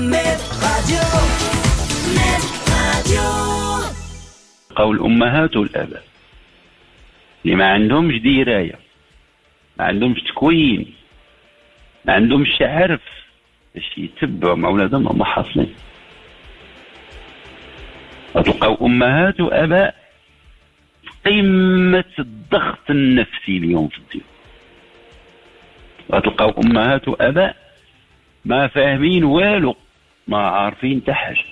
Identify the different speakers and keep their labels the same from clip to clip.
Speaker 1: ميد راديو. ميد راديو.
Speaker 2: قول الأمهات والآباء اللي ما عندهمش دراية، ما عندهمش تكوين، ما عندهمش عرف باش يتبعوا مع أولادهم هما حاصلين. تلقاو أمهات وآباء في قمة الضغط النفسي اليوم في الديار. تلقاو أمهات وآباء ما فاهمين والو، ما عارفين حتى حاجة.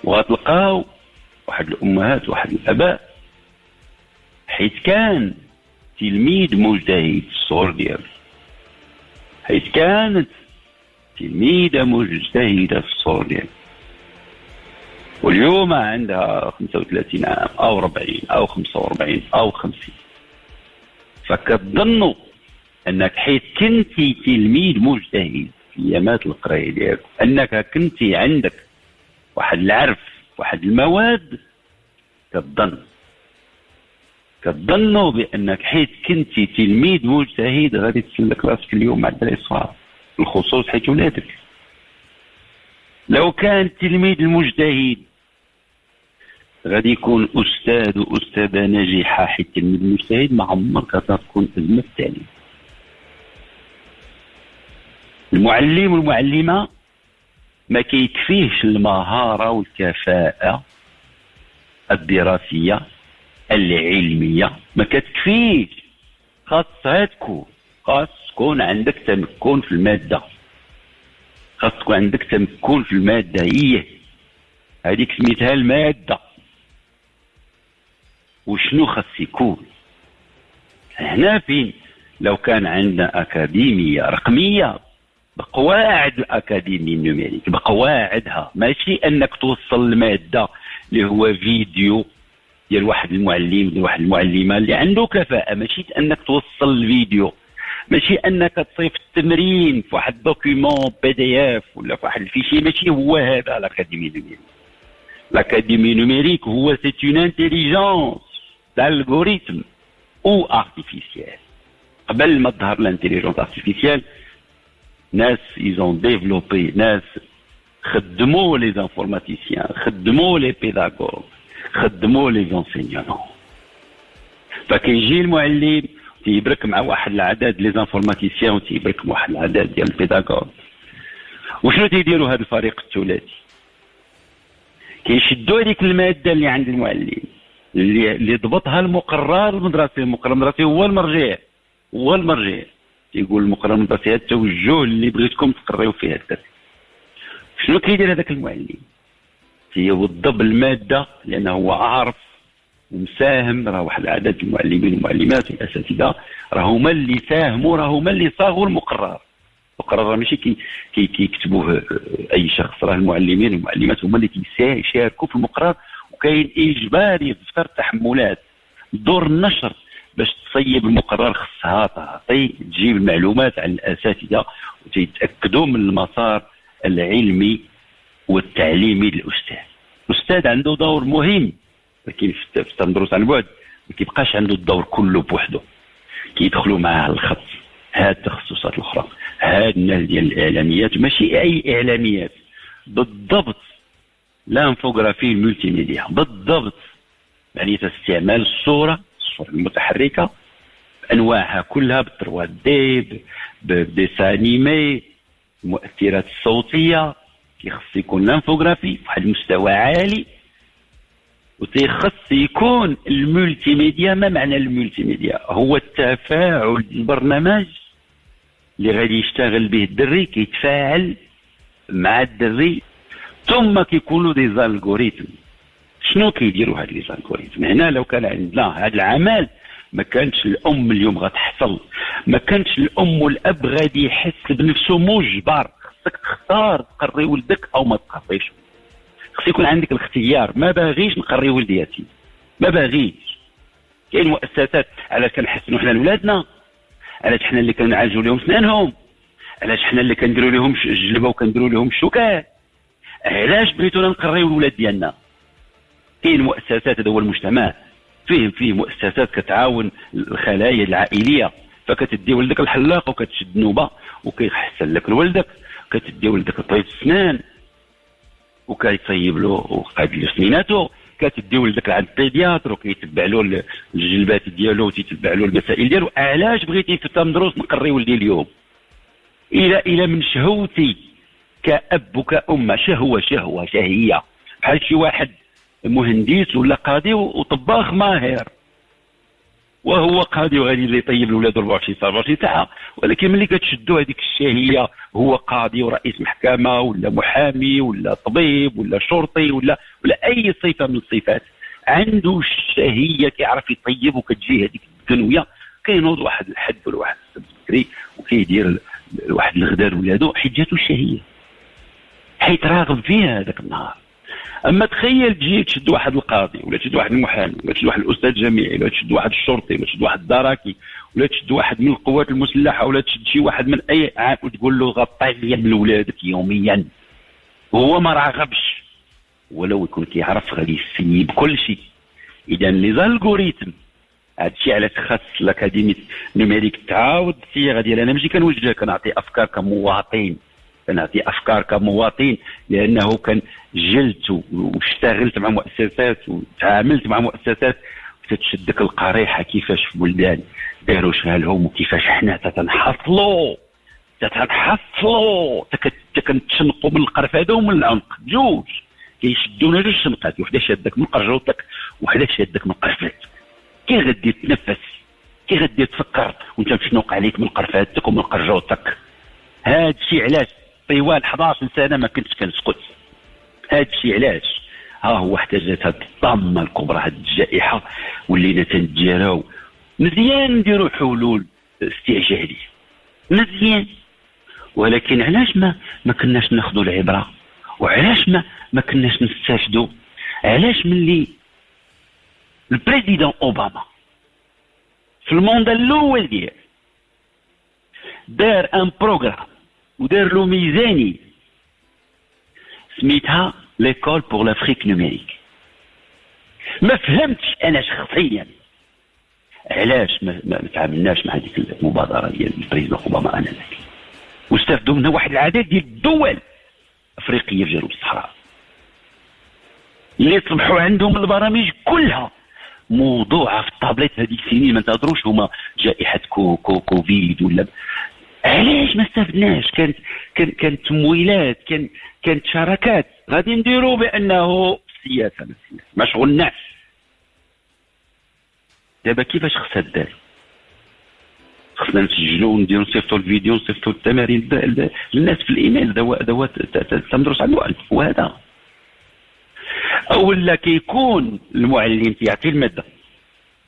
Speaker 2: وغتلقاو واحد الأمهات واحد الآباء حيث كان تلميذ مجتهد في الصغر ديالو، حيث كانت تلميذة مجتهدة في الصغر ديالو، واليوم عندها 35 عام أو 40 أو 45 أو 50، فكتظنوا أنك حيث كنتي تلميذ مجتهد في أيامات القراية ديالك أنك كنتي عندك واحد العرف واحد المواد، كتظنوا بأنك حيث كنتي تلميذ مجتهد غادي تسلك راسك اليوم مع الدراري الصغار، بالخصوص حيث ولادك. لو كان التلميذ المجتهد غادي يكون أستاذ وأستاذة ناجحة، حيث التلميذ المجتهد ما عمرك غتكون أزمة في التعليم. المعلم والمعلمة ما كيكفيهش المهارة والكفاءة الدراسية العلمية، ما كتكفيش، خاصها تكون عندك تمكن في المادة، خاص تكون عندك تمكن في المادة، هذيك سميتها المادة. وشنو خاص يكون هنا؟ فين لو كان عندنا أكاديمية رقمية بقواعد الأكاديمية النوميريك، بقواعدها، ماشي أنك توصل المادة اللي هو فيديو ديال واحد المعلم ديال واحد المعلمة اللي عنده كفاءة، ماشي أنك توصل الفيديو، ماشي أنك تصيف التمرين في واحد دوكيومون PDF ولا في واحد الفيشي، ماشي هو هذا الأكاديمية النوميريك. الأكاديمية النوميريك هو سي اون انتيليجونس d'algorithme او ارتيفيسيال. قبل ما تظهر الانتيليجونس ارتيفيسيال ناس ils ont développé، ناس خدموا لي زانفورماتيسيان، خدموا لي بيداغوغ، خدموا لي زونسينيون. فكيجي المعلم تيبرك مع واحد العدد لي زانفورماتيسيان وتيبرك مع واحد العدد ديال البيداغوغ. وشنو تيديروا هذا الفريق الثلاثي؟ كيشدوا هذيك الماده اللي عند المعلم اللي ضبطها المقرر المدرسي. المقرر المدرسي هو المرجع، يقول المقرر المدرسي هذا التوجه اللي بغيتكم تقريو فيه الدرس. شنو كيدير هذاك المعلم؟ تيوضب الماده لانه هو عارف ومساهم. راه واحد العدد المعلمين والمعلمات والاساتذه راه هما اللي ساهموا، راه هما اللي صاغوا المقرر. المقرر ماشي كيكتبوه اي شخص، راه المعلمين والمعلمات هما اللي كيشاركوا في المقرر، وكاين اجباري في دفتر التحملات. دور النشر باش تصيب المقرر خصها تعطي تجيب المعلومات عن الاساتذه وتيتاكدوا من المسار العلمي والتعليمي للاستاذ. الاستاذ عنده دور مهم، ولكن في التدرس عن بعد ما كيبقاش عنده الدور كله بوحده، كيدخلوا معاه الخط هاد التخصصات الاخرى، هاد الناس ديال الاعلاميات، ماشي اي اعلاميات، بالضبط الانفوغرافي الملتي ميديا، بالضبط يعني استعمال الصوره المتحركه بانواعها كلها، بالتروا دي، بديسانيمي، المؤثرات الصوتيه. كيخص يكون الانفوغرافي بواحد المستوى عالي، وتيخص يكون الملتي ميديا. ما معنى الملتي ميديا؟ هو التفاعل، البرنامج اللي غادي يشتغل به الدري كيتفاعل مع الدري، ثم كيكونوا دي زالغوريثم. شنو كيديروا هاد لي زالغوريثم؟ هنا لو كان عندنا هاد العمل ما كانتش الام اليوم غتحصل، ما كانتش الام والاب غادي يحس بنفسه مجبر. خصك تختار تقري ولدك او ما تقريش، خص يكون عندك الاختيار. ما باغيش نقري ولدي يتيم، ما باغيش. كاين مؤسسات علاش كنحسنوا حنا لولادنا، علاش حنا اللي كنعالجوا لهم سنانهم، علاش حنا اللي كنديروا لهم الجلبه وكنديروا لهم الشوكات، علاش بغيتونا نقريو الولاد ديالنا. كاين مؤسسات، هذا هو المجتمع فيه مؤسسات كتعاون الخلايا العائليه، فكتدي ولدك الحلاق وكتشد نوبه وكيحسن لك لولدك، كتدي ولدك طبيب السنان وكيطيب له وقاد له سنيناته، كتدي ولدك عند البيدياتر وكيتبع له الجلبات ديالو وتتبع له المسائل ديالو. علاش بغيتي في تمدروس نقري ولدي اليوم؟ الى من شهوتي كأب وكأم، شهية بحال شي واحد مهندس ولا قاضي وطباخ ماهر، وهو قاضي وغادي يطيب لولادو 24 ساعه، ولكن ملي كتشدو هذيك الشهيه، هو قاضي ورئيس محكمه ولا محامي ولا طبيب ولا شرطي ولا اي صفه من الصفات، عنده الشهيه كيعرف يطيب وكتجي هذيك الدنويه، كينوض واحد الحد ولا واحد السبت بكري وكيدير واحد الغداء لولادو حيت جاتو الشهيه، حيت راغب فيها هذاك النهار. اما تخيل تجي تشد واحد القاضي ولا تشد واحد المحامي ولا تشد واحد الاستاذ جامعي ولا تشد واحد الشرطي ولا تشد واحد الدراكي ولا تشد واحد من القوات المسلحه ولا تشد شي واحد من اي عام وتقول له غطي لي من ولادك يوميا، وهو ما راغبش ولو يكون كيعرف غادي يسيب كل شيء. اذا لي زالغوريتم هادشي علاش خاص الاكاديمي نيميريك تعاود الصياغه ديالها. انا ماشي كنوجه كنعطي افكار كمواطن، كنعطي افكار كمواطن، لانه كان جلت واشتغلت مع مؤسسات وتعاملت مع مؤسسات وتتشدك القريحه كيفاش في بلدان داروا شغالهم وكيفاش حنا تتنحصلوا كنتشنقوا من القرف هذا ومن العنق بجوج، كيشدونا جوج شنقات، وحده شادك من قرجوتك وحده شادك من قرفتك. كي غادي تنفس، كي غادي تفكر وانت مشنوق عليك من قرفاتك ومن قرجوتك. هذا الشيء علاش طوال 11 سنه ما كنتش كنسكت. هذا الشيء علاش ها هو احتاجت هذه الطامه الكبرى، هذه الجائحه ولينا تنتجاراو مزيان نديروا حلول استعجاليه مزيان، ولكن علاش ما كناش ناخذوا العبره؟ وعلاش ما كناش نستافدوا؟ علاش ملي البريزيدون اوباما في الموند الاول ديال دار ان بروغرام ودار له ميزانيه سميتها ليكول بور لافريك نوميريك، ما فهمتش انا شخصيا علاش ما تعاملناش مع هذيك المبادره ديال البريزيدون اوباما انذاك واستافدوا منها واحد العدد ديال الدول افريقيه في جنوب الصحراء اللي صبحوا عندهم البرامج كلها موضوعه في الطابليت. هذيك السنين ما نتهضروش هما جائحه كوفيد ولا علاش ما استفدناش؟ كانت تمويلات، كانت شراكات غادي نديروا بانه السياسه ما شغلناش. دابا كيفاش خصها دار؟ خصنا نسجلوا ونديروا نصيفطوا الفيديو نصيفطوا التمارين للناس في الايميل دوات تمدرس عنده ألف. وهذا اولا كيكون المعلم تيعطي الماده،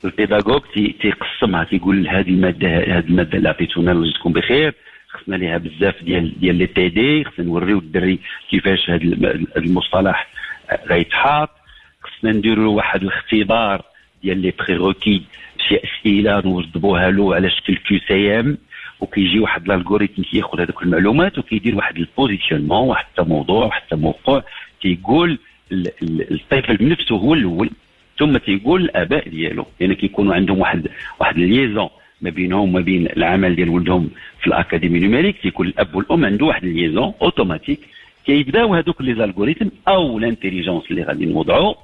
Speaker 2: البيداغوج تيقسمها، تيقول هذه الماده اللي عطيتونا الله يجزيكم بخير خصنا ليها بزاف ديال لي تي دي، خصنا نوريو الدري كيفاش هذا المصطلح غيتحاط، خصنا نديروا واحد الاختبار ديال لي بريروكي، شي اسئله نوضبوها له على شكل كيو سي ام، وكيجي واحد الالغوريثم كياخذ هذوك المعلومات وكيدير واحد البوزيشنمون، واحد التموضوع، واحد التموقع، تيقول الطفل بنفسه هو الاول، ثم تيقول الاباء ديالو، يعني كيكونوا عندهم واحد الليزون ما بينهم وما بين العمل ديال ولدهم في الاكاديمي نيميريك. تيكون الاب والام عنده واحد الليزون اوتوماتيك، كيبداو هذوك لي زالغوريثم او الانتيليجونس اللي غادي نوضعوا،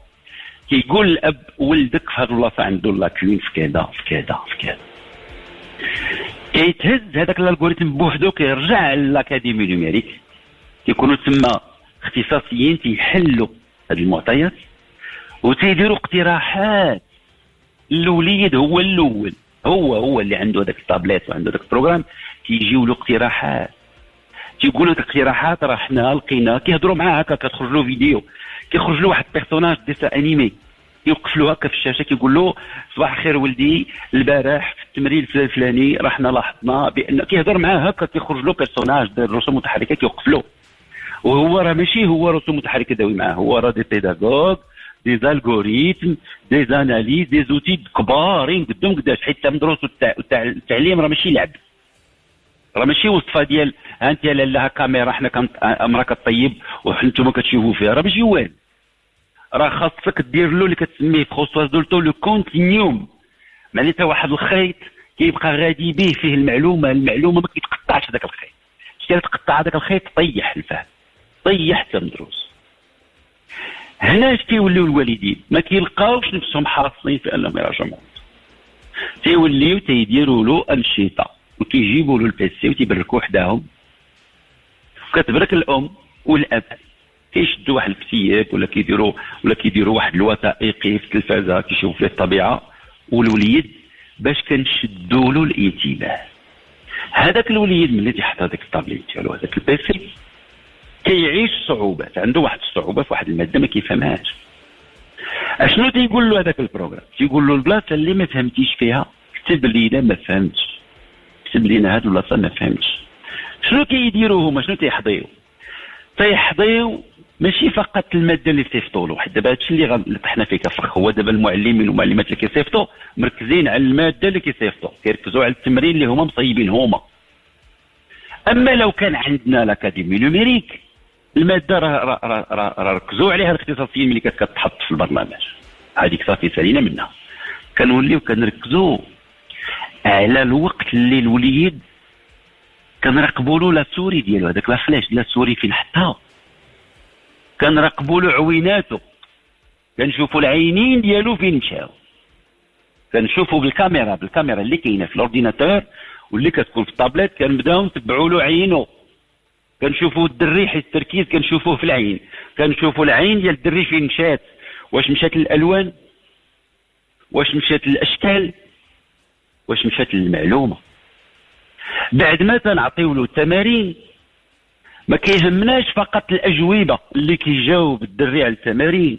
Speaker 2: كيقول الاب ولدك في هذه البلاصه عنده لاكوين في كذا في كذا في كذا، كيتهز هذاك الالغوريثم بوحدو كيرجع للاكاديمي نيميريك، كيكونوا تما اختصاصيين تيحلوا هذه المعطيات وتيديروا اقتراحات. الوليد هو الاول، هو اللي عنده هذاك التابليت وعنده هذاك البروغرام، تيجيو له اقتراحات، تيقولوا هذيك الاقتراحات راه حنا لقينا، كيهضروا معاه هكا، كتخرج له فيديو، كيخرج له واحد بيرسوناج ديسا انيمي، يوقف له هكا في الشاشه كيقول له صباح الخير ولدي، البارح في التمرين الفلاني راه حنا لاحظنا بان، كيهضر معاه هكا، كيخرج له بيرسوناج ديال رسوم متحركه كيوقف له، وهو راه ماشي هو رسوم متحركه داوي معاه، هو راه دي بيداغوج، دي زالغوريثم، دي زاناليز، دي زوتي كبارين قدام قداش، حيت الدروس التعليم راه ماشي لعب، راه ماشي وصفه ديال ها انت لاله كاميرا حنا امراه كطيب وانتم كتشوفوا فيها، راه ماشي والو، راه خاصك دير له اللي كتسميه في خصوص دولتو لو كونتينيوم، معناتها واحد الخيط كيبقى غادي به فيه المعلومه ما كيتقطعش هذاك الخيط، تقطع هذاك الخيط طيح الفهم، طيح حتى مدروس. هنا كيوليو الوالدين ما كيلقاوش نفسهم حاصلين في انهم يراجعوا، تيوليو تيديروا له انشطه وكيجيبوا له البيسي وتيبركوا حداهم، كتبرك الام والاب كيشدوا واحد الكتياب ولا كيديروا واحد الوثائقي في التلفازه كيشوفوا فيه الطبيعه والوليد باش كنشدوا له الانتباه. هذاك الوليد ملي تيحط هذاك الطابليت ديالو هذاك البيسي كيعيش صعوبات، عنده واحد الصعوبه في واحد الماده ما كيفهمهاش. اشنو تيقول له هذاك البروغرام؟ تيقول له البلاصه اللي ما فهمتيش فيها كتب لينا ما فهمتش، كتب لينا هاد البلاصه ما فهمتش. شنو كيديروا هما؟ شنو تيحضيو؟ تيحضيو ماشي فقط الماده اللي تيصيفطوا له، حيت دابا هادشي اللي طحنا فيه كفخ، هو دابا المعلمين والمعلمات اللي كيصيفطوا مركزين على الماده اللي كيصيفطوا، كيركزوا على التمرين اللي هما مصيبين هما. اما لو كان عندنا لاكاديمي نوميريك الماده راه ركزوا عليها الاختصاصيين ملي كتحط في البرنامج، هذيك صافي سالينا منها. كنوليو كنركزوا على الوقت اللي الوليد كنراقبوا له لا سوري ديالو، هذاك لا فلاش لا سوري فين حطها، كنراقبوا له عويناته، كنشوفوا العينين ديالو فين مشاو، كنشوفوا بالكاميرا اللي كاينه في الاورديناتور واللي كتكون في الطابليت، كنبداو نتبعوا له عينه، كنشوفوا الدري حيت التركيز كنشوفوه في العين، كنشوفوا العين ديال الدري فين مشات، واش مشات للالوان، واش مشات للاشكال، واش مشات للمعلومه. بعد ما تنعطيو له التمارين ما كيهمناش فقط الاجوبه اللي كيجاوب الدري على التمارين،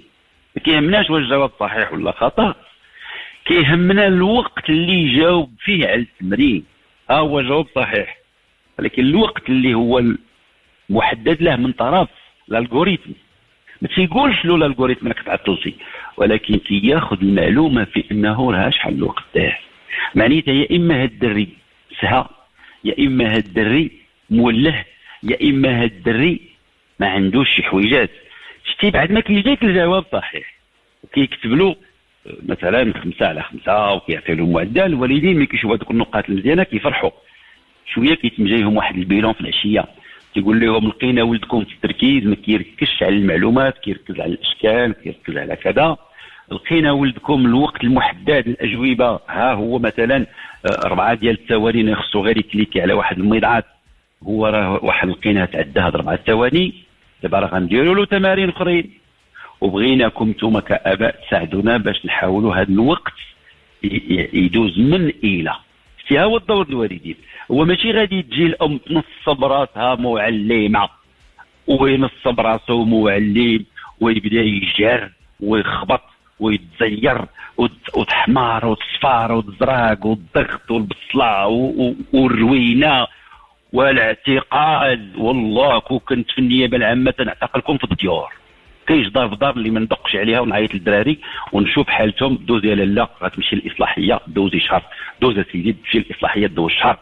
Speaker 2: ما كيهمناش واش الجواب صحيح ولا خطا، كيهمنا الوقت اللي يجاوب فيه على التمرين. هو جواب صحيح، ولكن الوقت اللي هو محدد له من طرف الالغوريثم، ما تيقولش له الالغوريثم راك تعطلتي، ولكن كياخذ المعلومه في انه راه شحال الوقت تاعه. معناتها يا اما هاد الدري سها، يا اما هاد الدري موله، يا اما هاد الدري ما عندوش شي حويجات. شتي بعد ما كيجيك الجواب صحيح وكيكتب له مثلا 5/5 وكيعطي له معدل، الوالدين ملي كيشوفوا هذوك النقاط المزيانه كيفرحوا شويه، كيتمجيهم واحد البيلون في العشيه، تيقول لهم لقينا ولدكم في التركيز ما كيركزش على المعلومات، كيركز على الاشكال، كيركز على كذا. لقينا ولدكم الوقت المحدد للاجوبه، ها هو مثلا 4 ديال الثواني خصو غير يكليكي على واحد المضعات، هو راه واحد لقيناه تعدى هاد 4 ثواني. دابا راه غنديروا له تمارين اخرين، وبغيناكم نتوما كاباء تساعدونا باش نحاولوا هذا الوقت يدوز من الى. شتي هو الدور الوالدين، هو ماشي غادي تجي الام تنصب راسها معلمه وينصب راسو معلم ويبدا يجر ويخبط ويتزير وتحمار وتصفار وتزراق والضغط والبصله والروينه والاعتقال. والله كون كنت في النيابه العامه تنعتقلكم في الديور. كاين دار في دار اللي ما ندقش عليها ونعيط للدراري ونشوف حالتهم. دوز يا لاله غتمشي للاصلاحيه دوزي شهر، دوز سيدي تمشي للاصلاحيه دوز شهر.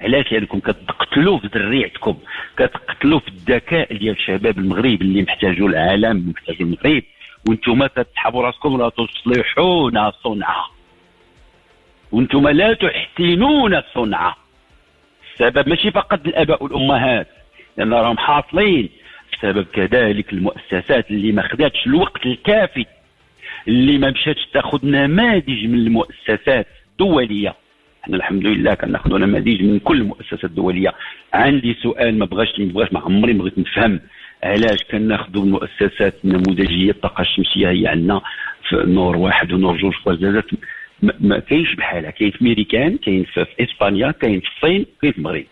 Speaker 2: علاش؟ لانكم كتقتلوا في ذريعتكم، كتقتلوا في الذكاء ديال الشباب المغرب اللي محتاجوا العالم محتاجوا المغرب، وانتم كتسحبوا راسكم لا تصلحون صنعا وانتم لا تحسنون صنعا. السبب ماشي فقط الاباء والامهات لان راهم حاصلين، السبب كذلك المؤسسات اللي ما خداتش الوقت الكافي، اللي ما مشاتش تاخذ نماذج من المؤسسات الدوليه. احنا الحمد لله كناخذ نماذج من كل المؤسسات الدوليه. عندي سؤال ما بغاش ما عمري بغيت نفهم علاش كناخذوا المؤسسات النموذجيه. الطاقه الشمسيه هي عندنا في نور 1 ونور 2 وزادات ما كاينش بحالها. كاين في ميريكان، كاين في اسبانيا، كاين في الصين، كاين في المغرب.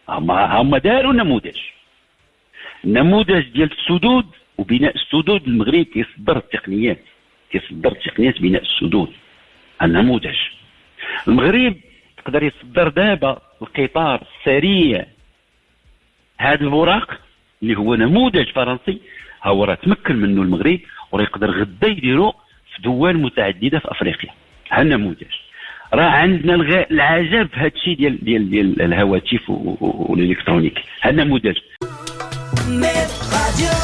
Speaker 2: هما داروا نموذج ديال السدود وبناء السدود. المغرب كيصدر التقنيات بناء السدود. النموذج المغرب تقدر يصدر دابا القطار السريع. هذا البراق اللي هو نموذج فرنسي هو راه تمكن منه المغرب وراه يقدر غدا يديروا في دول متعدده في افريقيا. ها النموذج. راه عندنا العجب في هذا الشيء ديال الهواتف والالكترونيك. ها النموذج.
Speaker 1: Net Radio.